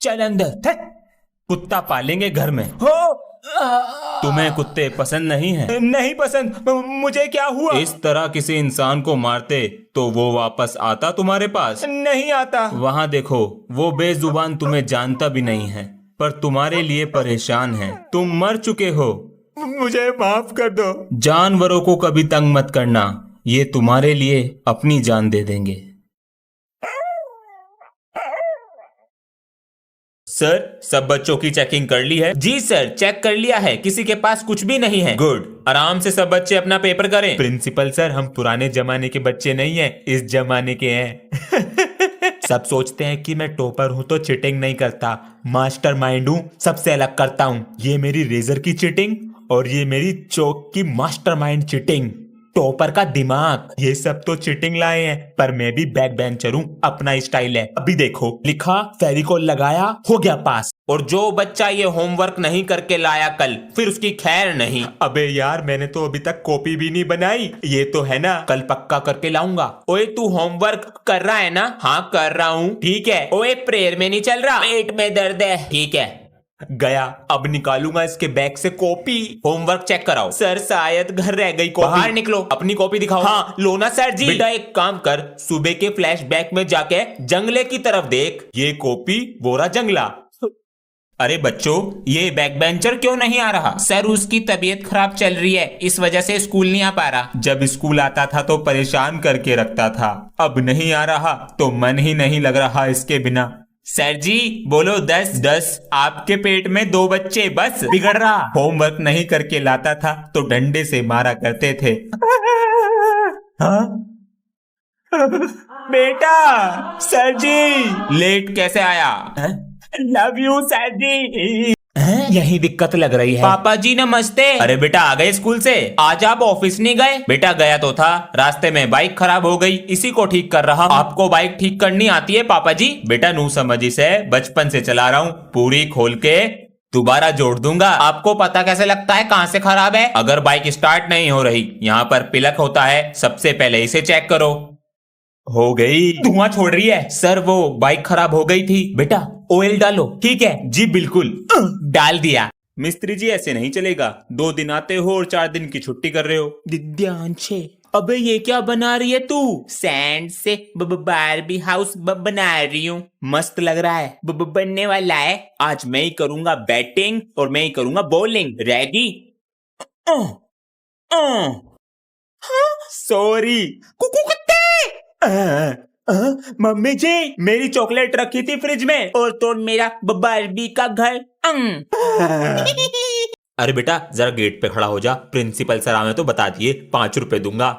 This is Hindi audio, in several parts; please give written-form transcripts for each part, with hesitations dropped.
चल अंदर। कुत्ता पालेंगे घर में। हो तुम्हें कुत्ते पसंद नहीं है? नहीं पसंद। मुझे क्या हुआ? इस तरह किसी इंसान को मारते तो वो वापस आता तुम्हारे पास? नहीं आता। वहाँ देखो, वो बेजुबान तुम्हें जानता भी नहीं है, पर तुम्हारे लिए परेशान है। तुम मर चुके हो। मुझे माफ कर दो। जानवरों को कभी तंग मत करना, ये तुम्हारे लिए अपनी जान दे देंगे। सर, सब बच्चों की चेकिंग कर ली है? जी सर, चेक कर लिया है, किसी के पास कुछ भी नहीं है। गुड, आराम से सब बच्चे अपना पेपर करें। प्रिंसिपल सर, हम पुराने जमाने के बच्चे नहीं हैं, इस जमाने के हैं। सब सोचते हैं कि मैं टॉपर हूं तो चीटिंग नहीं करता, मास्टरमाइंड हूं, सबसे अलग करता हूं। ये मेरी रेजर की चीटिंग और ये मेरी चौक की मास्टरमाइंड चीटिंग। टॉपर का दिमाग, ये सब तो चीटिंग लाए हैं, पर मैं भी बैक बेंचर हूँ, अपना स्टाइल है। अभी देखो, लिखा, फेविकोल लगाया, हो गया पास। और जो बच्चा ये होमवर्क नहीं करके लाया कल, फिर उसकी खैर नहीं। अबे यार, मैंने तो अभी तक कॉपी भी नहीं बनाई। ये तो है ना, कल पक्का करके लाऊंगा। ओए, तू होमवर्क कर रहा है ना? हाँ कर रहा हूँ। ठीक है। ओए, प्रेयर में नहीं चल रहा? पेट में दर्द है। ठीक है, गया। अब निकालूंगा इसके बैग से कॉपी। होमवर्क चेक कराओ। सर, शायद घर रह गई कॉपी। बाहर निकलो, अपनी कॉपी दिखाओ। हाँ, लो ना सर जी। बेटा एक काम कर, सुबह के फ्लैशबैक में जाके जंगले की तरफ देख, ये कॉपी बोरा जंगला। अरे बच्चों, ये बैक बेंचर क्यों नहीं आ रहा? सर, उसकी तबीयत खराब चल रही है, इस वजह से स्कूल नहीं आ पा रहा। जब स्कूल आता था तो परेशान करके रखता था, अब नहीं आ रहा तो मन ही नहीं लग रहा इसके बिना। सर जी, बोलो 10 10। आपके पेट में 2 बच्चे, बस बिगड़ रहा। होमवर्क नहीं करके लाता था तो डंडे से मारा करते थे। हाँ? बेटा, सर जी। लेट कैसे आया? लव यू सर जी। यही दिक्कत लग रही है। पापा जी नमस्ते। अरे बेटा, आ गए स्कूल से? आज आप ऑफिस नहीं गए? बेटा गया तो था, रास्ते में बाइक खराब हो गई, इसी को ठीक कर रहा। आपको बाइक ठीक करनी आती है पापा जी? बेटा नू समझी से बचपन से चला रहा हूँ, पूरी खोल के दोबारा जोड़ दूंगा। आपको पता कैसे लगता है कहाँ से खराब है? अगर बाइक स्टार्ट नहीं हो रही, यहाँ पर पिलक होता है, सबसे पहले इसे चेक करो। हो गई। धुआं छोड़ रही है। सर, वो बाइक खराब हो गई थी। बेटा ऑयल डालो। ठीक है जी, बिल्कुल। डाल दिया। मिस्त्री जी, ऐसे नहीं चलेगा, 2 दिन आते हो और 4 दिन की छुट्टी कर रहे हो। ध्यान से। अबे ये क्या बना रही है तू? सैंड से बारबी हाउस बना रही हूँ। मस्त लग रहा है। बनने वाला है। आज मैं ही करूंगा बैटिंग और मैं ही करूंगा बॉलिंग। रेडी? सॉरी मम्मी जी, मेरी चॉकलेट रखी थी फ्रिज में और तो मेरा बारबी का घर। अरे बेटा, जरा गेट पे खड़ा हो जा, प्रिंसिपल सर आवे तो बता दिए, 5 रुपए दूंगा।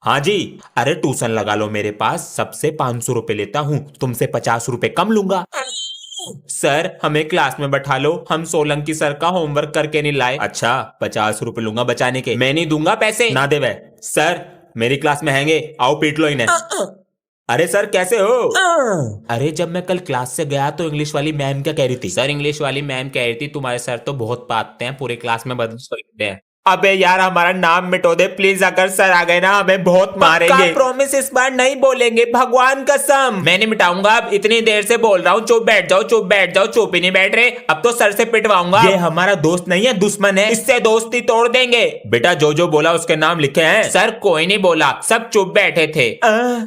हाँ जी। अरे ट्यूशन लगा लो मेरे पास, सबसे 500 रुपए लेता हूँ, तुमसे 50 रुपए कम लूंगा। सर, हमें क्लास में बैठा लो, हम सोलंकी सर का होमवर्क करके नहीं लाए। अच्छा, 50 रुपए लूंगा बचाने के। मैं नहीं दूंगा पैसे। ना दे वह। सर, मेरी क्लास में हैंगे, आओ पीट लो इन्हें। अरे सर, कैसे हो? अरे जब मैं कल क्लास से गया तो इंग्लिश वाली मैम क्या कह रही थी? सर, इंग्लिश वाली मैम कह रही थी तुम्हारे सर तो बहुत पाते हैं, पूरे क्लास में बदमाश करते हैं। अबे यार, हमारा नाम मिटो दे प्लीज, अगर सर आ गए ना हमें बहुत मारेंगे। प्रॉमिस इस बार नहीं बोलेंगे, भगवान कसम। मैं नहीं मिटाऊंगा, अब इतनी देर से बोल रहा हूँ, चुप बैठ जाओ, चुप बैठ जाओ, चुप ही नहीं बैठ रहे। अब तो सर से पिटवाऊंगा। ये हमारा दोस्त नहीं है, दुश्मन है, इससे दोस्ती तोड़ देंगे। बेटा जो जो बोला उसके नाम लिखे हैं। सर कोई नहीं बोला, सब चुप बैठे थे।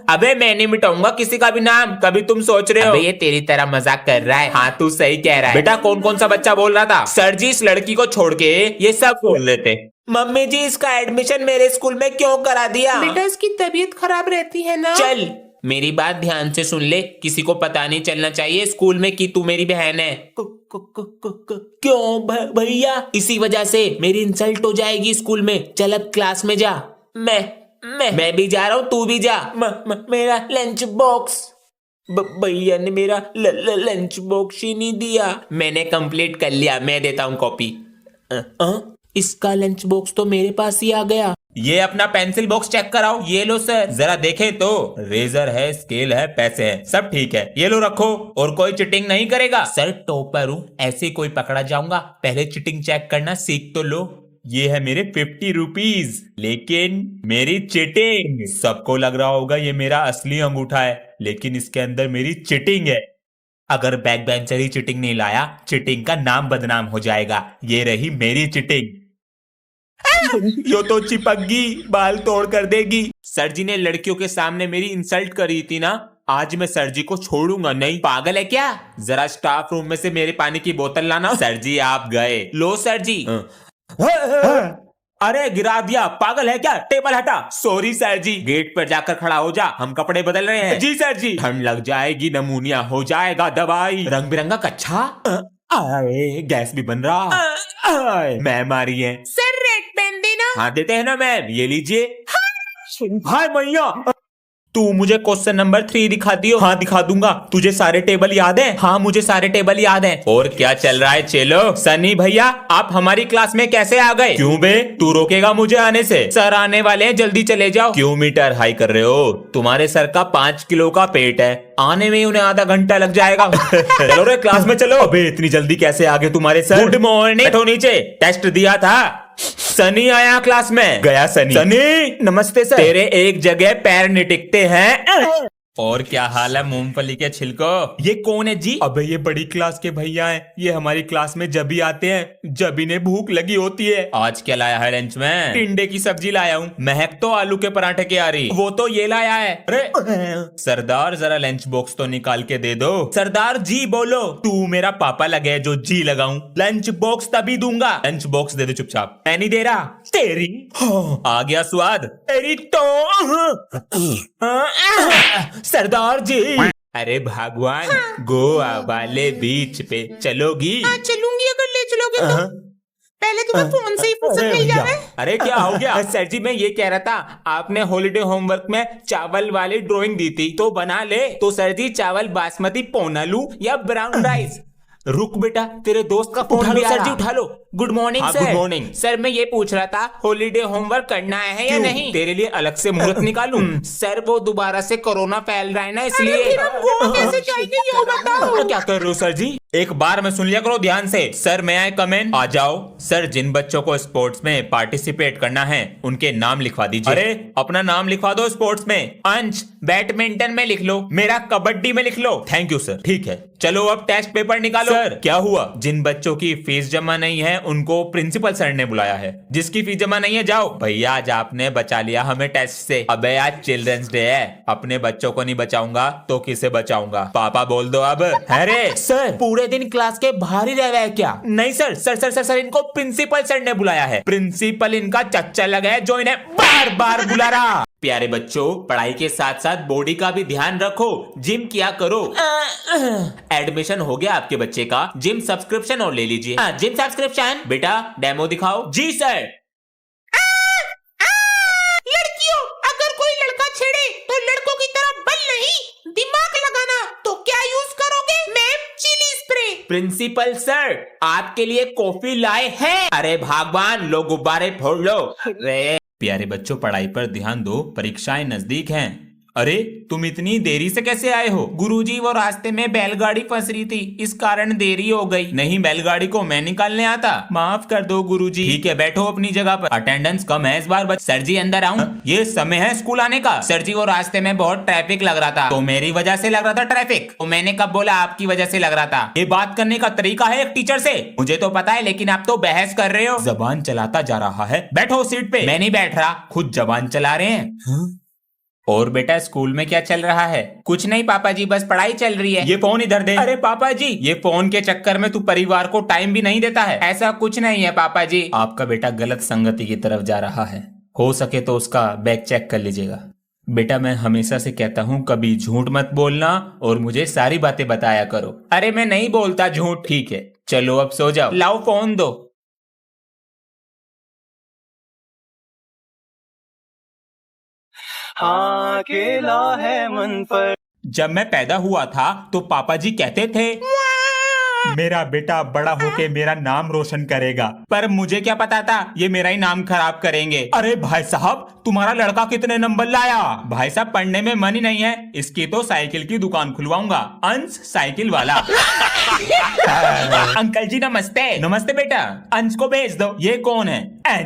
अबे मैं नहीं मिटाऊंगा किसी का भी नाम, कभी तुम सोच रहे हो। अबे ये तेरी तरह मजाक कर रहा है। हाँ तू सही कह रहा है। बेटा कौन कौन सा बच्चा बोल रहा था? सर जी, इस लड़की को छोड़ के ये सब बोल रहे थे। मम्मी जी, इसका एडमिशन मेरे स्कूल में क्यों करा दिया? बेटा इसकी तबीयत खराब रहती है ना। चल, मेरी बात ध्यान से सुन ले, किसी को पता नहीं चलना चाहिए स्कूल में कि तू मेरी बहन है। क्यों भैया? इसी वजह से मेरी इंसल्ट हो जाएगी स्कूल में। चल अब क्लास में जा। मैं भी जा रहा हूँ, तू भी जा। मेरा लंच बॉक्स। भैया ने मेरा लंच बॉक्स ही नहीं दिया। मैंने कंप्लीट कर लिया, मैं देता हूँ कॉपी। इसका लंच बॉक्स तो मेरे पास ही आ गया। ये अपना पेंसिल बॉक्स चेक कराओ। ये लो सर, जरा देखें तो। रेजर है, स्केल है, पैसे हैं, सब ठीक है, ये लो रखो। और कोई चिटिंग नहीं करेगा? सर टॉपर हूँ, ऐसे कोई पकड़ा जाऊंगा? पहले चिटिंग चेक करना सीख तो लो। ये है मेरे 50 रुपीज, लेकिन मेरी चिटिंग। सबको लग रहा होगा ये मेरा असली अंगूठा है, लेकिन इसके अंदर मेरी चिटिंग है। अगर बैक बेंचर ही चीटिंग नहीं लाया, चीटिंग का नाम बदनाम हो जाएगा। ये रही मेरी चीटिंग। यो तो चिपक बाल तोड़ कर देगी। सर जी ने लड़कियों के सामने मेरी इंसल्ट करी थी ना, आज मैं सर जी को छोड़ूंगा नहीं। पागल है क्या? जरा स्टाफ रूम में से मेरे पानी की बोतल लाना। सर जी आप गए। लो सर जी। अरे गिरा दिया, पागल है क्या? टेबल हटा। सॉरी सर जी। गेट पर जाकर खड़ा हो जा, हम कपड़े बदल रहे हैं। जी सर जी। ठंड लग जाएगी, नमूनिया हो जाएगा, दवाई। रंग बिरंगा कच्छा। आए, गैस भी बन रहा। मैम आ रही है। सर रेड पेन देना। हाँ देते हैं ना मैम, ये लीजिए। हाय मैया, तू मुझे क्वेश्चन नंबर 3 दिखाती हो? हाँ दिखा दूंगा। तुझे सारे टेबल याद हैं? हाँ मुझे सारे टेबल याद हैं। और क्या चल रहा है चेलो? सनी भैया आप हमारी क्लास में कैसे आ गए? क्यों बे, तू रोकेगा मुझे आने से? सर आने वाले हैं, जल्दी चले जाओ। क्यों मीटर हाई कर रहे हो? तुम्हारे सर का 5 किलो का पेट है, आने में ही उन्हें आधा घंटा लग जाएगा। चलो रे क्लास में चलो। अबे इतनी जल्दी कैसे आ गए तुम्हारे सर? Good morning. बैठो नीचे, टेस्ट दिया था। सनी आया क्लास में। गया सनी। सनी नमस्ते सर। तेरे एक जगह पैर नहीं टिकते हैं। और क्या हाल है मूंगफली के छिलको? ये कौन है जी? अबे ये बड़ी क्लास के भैया हैं, ये हमारी क्लास में जब भी आते हैं, जब इन्हें भूख लगी होती है। आज क्या लाया है लंच में? टिंडे की सब्जी लाया हूँ। महक तो आलू के पराठे की आ रही। वो तो ये लाया है। अरे सरदार जरा लंच बॉक्स तो निकाल के दे दो। सरदार जी बोलो। तू मेरा पापा लगे जो जी लगाऊं? लंच बॉक्स तभी दूंगा। लंच बॉक्स दे दो चुपचाप। मैं नहीं दे रहा। तेरी आ गया स्वाद। तेरी तो सरदार जी। अरे भगवान, गोवा वाले बीच पे चलोगी? हाँ चलूंगी अगर ले चलोगे तो। पहले तुम्हें फोन से ही फुर्सत मिल जाए। अरे क्या हो गया? सर जी मैं ये कह रहा था, आपने हॉलीडे होमवर्क में चावल वाली ड्राइंग दी थी तो बना ले। तो सर जी चावल बासमती पौना लूं या ब्राउन राइस? रुक बेटा, तेरे दोस्त का फोन भी आ रहा। सर जी उठा लो। Good morning sir. Good morning sir. मैं ये पूछ रहा था हॉलीडे होमवर्क करना है या नहीं? तेरे लिए अलग से मुहूर्त निकालूं? सर वो दोबारा से कोरोना फैल रहा है ना, इसलिए। फिर हम गोवा कैसे जाएंगे ये बताओ। तो क्या कर रहे हो सर जी? एक बार में सुन लिया करो ध्यान से। सर मैं आए कमेंट। आ जाओ सर। जिन बच्चों को स्पोर्ट्स में पार्टिसिपेट करना है उनके नाम लिखवा दीजिए। अरे अपना नाम लिखवा दो स्पोर्ट्स में। अंश बैडमिंटन में लिख लो, मेरा कबड्डी में लिख लो। Thank you sir. ठीक है चलो अब टेस्ट पेपर निकालो। सर क्या हुआ? जिन बच्चों की फीस जमा नहीं है उनको प्रिंसिपल सर ने बुलाया है। जिसकी फीस जमा नहीं है जाओ। भैया आज आपने बचा लिया हमें टेस्ट से। अबे आज चिल्ड्रंस डे है, अपने बच्चों को नहीं बचाऊंगा तो किसे बचाऊंगा? पापा बोल दो अब। अरे सर पूरे दिन क्लास के बाहर ही रह रहा है क्या? नहीं sir sir sir sir sir इनको प्रिंसिपल सर ने बुलाया है। प्रिंसिपल इनका चच्चा लगा है जो इन्हें बार बार बुला रहा। प्यारे बच्चों पढ़ाई के साथ साथ बॉडी का भी ध्यान रखो, जिम किया करो। एडमिशन हो गया आपके बच्चे का? जिम सब्सक्रिप्शन और ले लीजिए। Gym subscription. बेटा डेमो दिखाओ। जी सर। लड़कियों अगर कोई लड़का छेड़े तो लड़कों की तरह बल नहीं दिमाग लगाना। तो क्या यूज करोगे? Ma'am chilli spray. Principal sir आपके लिए कॉफी लाए हैं। अरे भगवान लो गुब्बारे फोड़ लो। अरे प्यारे बच्चों पढ़ाई पर ध्यान दो, परीक्षाएं नजदीक हैं। अरे तुम इतनी देरी से कैसे आए हो? गुरुजी वो रास्ते में बैलगाड़ी फंस रही थी, इस कारण देरी हो गई। नहीं बैलगाड़ी को मैं निकालने आता। माफ कर दो गुरुजी। ठीक है बैठो अपनी जगह पर। अटेंडेंस कम है इस बार। सर जी अंदर आऊं? ये समय है स्कूल आने का। सर जी वो रास्ते में बहुत ट्रैफिक लग रहा था। तो मेरी वजह से लग रहा था ट्रैफिक? तो मैंने कब बोला आपकी वजह से लग रहा था? ये बात करने का तरीका है एक टीचर से। मुझे तो पता है लेकिन आप तो बहस कर रहे हो। जबान चलाता जा रहा है। बैठो सीट पे। मैं नहीं बैठ रहा, खुद जबान चला रहे हैं। और बेटा स्कूल में क्या चल रहा है? कुछ नहीं पापा जी बस पढ़ाई चल रही है। ये फोन इधर दे। अरे पापा जी ये फोन के चक्कर में तू परिवार को टाइम भी नहीं देता है। ऐसा कुछ नहीं है पापा जी। आपका बेटा गलत संगति की तरफ जा रहा है, हो सके तो उसका बैग चेक कर लीजिएगा। बेटा मैं हमेशा से कहता हूँ कभी झूठ मत बोलना और मुझे सारी बातें बताया करो। अरे मैं नहीं बोलता झूठ। ठीक है चलो अब सो जाओ। लाओ फोन दो। हाँ अकेला है मन पर। जब मैं पैदा हुआ था तो पापा जी कहते थे मेरा बेटा बड़ा होके मेरा नाम रोशन करेगा, पर मुझे क्या पता था ये मेरा ही नाम खराब करेंगे। अरे भाई साहब तुम्हारा लड़का कितने नंबर लाया? भाई साहब पढ़ने में मन ही नहीं है, इसकी तो साइकिल की दुकान खुलवाऊंगा, अंश साइकिल वाला। अंकल जी नमस्ते। नमस्ते बेटा, अंश को भेज दो। ये कौन है?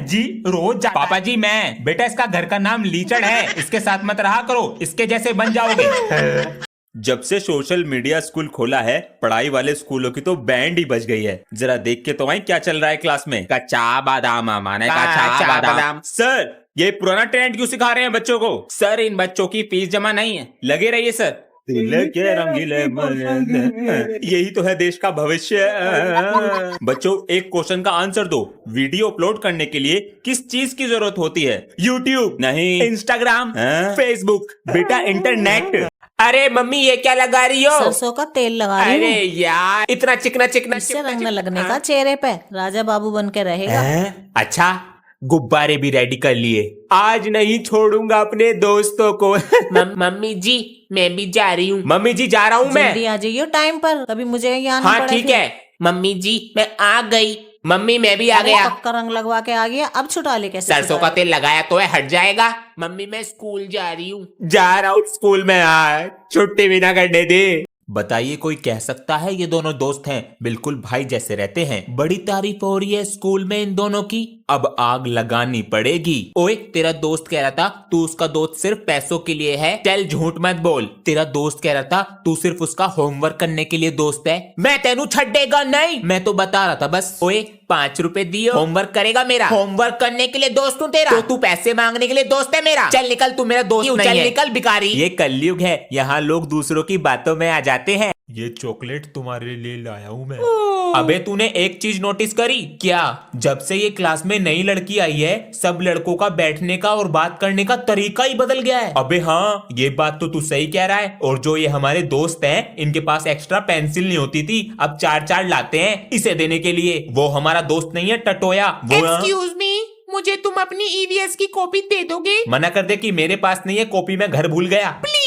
जी रोज पापा जी मैं। बेटा इसका घर का नाम लीचड़ है, इसके साथ मत रहा करो, इसके जैसे बन जाओगे। जब से सोशल मीडिया स्कूल खोला है, पढ़ाई वाले स्कूलों की तो बैंड ही बज गई है। जरा देख के तो आई क्या चल रहा है क्लास में। कच्चा बादाम माने कच्चा बादाम। सर, ये पुराना ट्रेंड क्यों सिखा रहे हैं बच्चों को? सर, इन बच्चों की फीस जमा नहीं है। लगे रहिए सर। यही तो है देश का भविष्य। बच्चों, एक क्वेश्चन का आंसर दो। वीडियो अपलोड करने के लिए किस चीज की जरूरत होती है? यूट्यूब नहीं, इंस्टाग्राम, फेसबुक। बेटा, इंटरनेट। अरे मम्मी, ये क्या लगा रही हो? सरसों का तेल लगा रही अरे हूँ। यार, इतना चिकना चिकना इससे रंग न लगने का चेहरे पे, राजा बाबू बन के रहेगा। अच्छा, गुब्बारे भी रेडी कर लिए। आज नहीं छोड़ूंगा अपने दोस्तों को। मम्मी जी, मैं भी जा रही हूँ। मम्मी जी, जा रहा हूँ मैं। जल्दी आ जाइयो टाइम पर, कभी मुझे यहाँ आना हाँ पड़े ठीक फिर। है। मम्मी जी, मैं आ गई। मम्मी, मैं भी आ अरे गया। पक्का रंग लगवा के आ गया, अब छुटा ले कैसे? सरसों का तेल लगाया तो है, हट जाएगा। मम्मी, मैं स्कूल जा रही हूँ। जा रहा हूँ स्कूल में यार, छुट्टी भी ना करने दे। बताइए, कोई कह सकता है ये दोनों दोस्त हैं, बिल्कुल भाई जैसे रहते हैं। बड़ी तारीफ हो रही है स्कूल में इन दोनों की, अब आग लगानी पड़ेगी। ओए, तेरा दोस्त कह रहा था तू उसका दोस्त सिर्फ पैसों के लिए है। चल झूठ मत बोल। तेरा दोस्त कह रहा था तू सिर्फ उसका होमवर्क करने के लिए दोस्त है। मैं तेनू छड्डेगा नहीं, मैं तो बता रहा था बस। ओए, 5 रुपए दियो, होमवर्क करेगा मेरा। होमवर्क करने के लिए दोस्त हूँ तेरा, तो तू पैसे मांगने के लिए दोस्त है मेरा। चल निकल, तू मेरा दोस्त नहीं है। चल निकल भिखारी। ये कलयुग है, यहाँ लोग दूसरों की बातों में आ जाते हैं। ये चॉकलेट तुम्हारे लिए लाया हूँ मैं। अबे, तूने एक चीज नोटिस करी क्या? जब से ये क्लास में नई लड़की आई है, सब लड़कों का बैठने का और बात करने का तरीका ही बदल गया है। अबे हाँ, ये बात तो तू सही कह रहा है। और जो ये हमारे दोस्त हैं, इनके पास एक्स्ट्रा पेंसिल नहीं होती थी, अब 4-4 लाते हैं इसे देने के लिए। वो हमारा दोस्त नहीं है टटोया, वो एक्सक्यूज मी, मुझे तुम अपनी ईवीएस की कॉपी दे दोगे? मना कर दे कि मेरे पास नहीं है कॉपी, मैं घर भूल गया। प्लीज।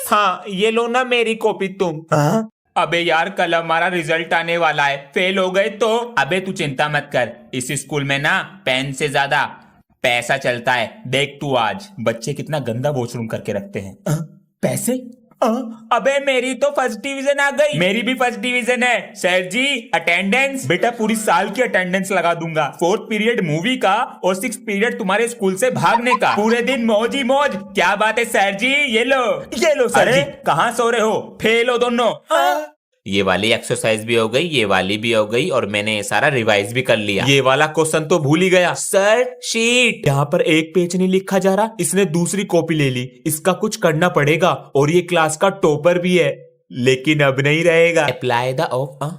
हाँ, ये लो ना मेरी कॉपी तुम। अबे यार, कल हमारा रिजल्ट आने वाला है, फेल हो गए तो? अबे तू चिंता मत कर, इस स्कूल में ना पेन से ज्यादा पैसा चलता है। देख तू आज, बच्चे कितना गंदा वॉशरूम करके रखते हैं। पैसे? अबे मेरी तो फर्स्ट डिवीजन आ गई। मेरी भी फर्स्ट डिवीजन है। सर जी, अटेंडेंस। बेटा, पूरी साल की अटेंडेंस लगा दूंगा। 4th पीरियड मूवी का और 6th पीरियड तुम्हारे स्कूल से भागने का। पूरे दिन मौज ही मौज। क्या बात है सर जी, ये लो सर जी। कहाँ सो रहे हो? फेल हो दोनों। ये वाली एक्सरसाइज भी हो गई, ये वाली भी हो गई, और मैंने ये सारा रिवाइज भी कर लिया। ये वाला क्वेश्चन तो भूल ही गया। सर शीट, यहाँ पर एक पेज नहीं लिखा जा रहा। इसने दूसरी कॉपी ले ली, इसका कुछ करना पड़ेगा। और ये क्लास का टॉपर भी है, लेकिन अब नहीं रहेगा। Apply the of.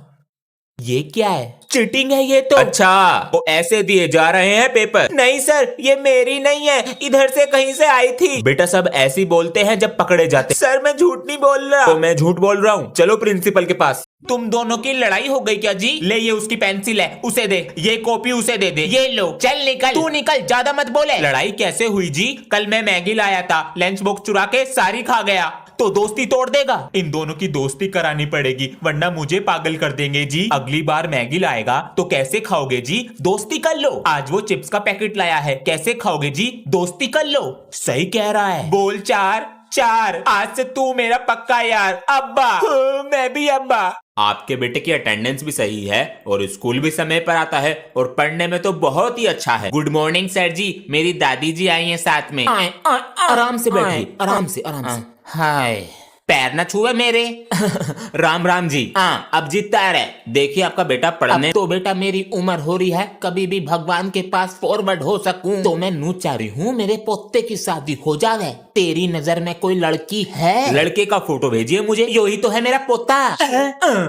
ये क्या है? चीटिंग है ये तो। अच्छा, वो ऐसे दिए जा रहे हैं पेपर? नहीं सर, ये मेरी नहीं है, इधर से कहीं से आई थी। बेटा, सब ऐसे ही बोलते हैं जब पकड़े जाते। सर, मैं झूठ नहीं बोल रहा। तो मैं झूठ बोल रहा हूँ। चलो प्रिंसिपल के पास। तुम दोनों की लड़ाई हो गई क्या जी? ले, ये उसकी पेंसिल है, उसे दे। ये कॉपी उसे दे दे। ये लो। चल निकल। तू निकल, ज्यादा मत बोले। लड़ाई कैसे हुई जी? कल मैं मैगी लाया था, लंच बॉक्स चुरा के सारी खा गया, तो दोस्ती तोड़ देगा? इन दोनों की दोस्ती करानी पड़ेगी, वरना मुझे पागल कर देंगे जी। अगली बार मैगी लाएगा तो कैसे खाओगे जी? दोस्ती कर लो। आज वो चिप्स का पैकेट लाया है, कैसे खाओगे जी? दोस्ती कर लो। सही कह रहा है। बोल 4 आज से तू मेरा पक्का यार। अब्बा। मैं भी अब्बा। आपके बेटे की अटेंडेंस भी सही है और स्कूल भी समय पर आता है और पढ़ने में तो बहुत ही अच्छा है। गुड मॉर्निंग सर जी, मेरी दादी जी आई हैं साथ में। आराम से बैठिए, आराम से। हाय, पैर न छुए मेरे। राम राम जी। हाँ, अब जीतता है। देखिए आपका बेटा पढ़ने। तो बेटा, मेरी उम्र हो रही है, कभी भी भगवान के पास फॉरवर्ड हो सकूं, तो मैं नू चाह रही हूँ मेरे पोते की शादी हो जावे। तेरी नजर में कोई लड़की है? लड़के का फोटो भेजिए मुझे, यही तो है मेरा पोता।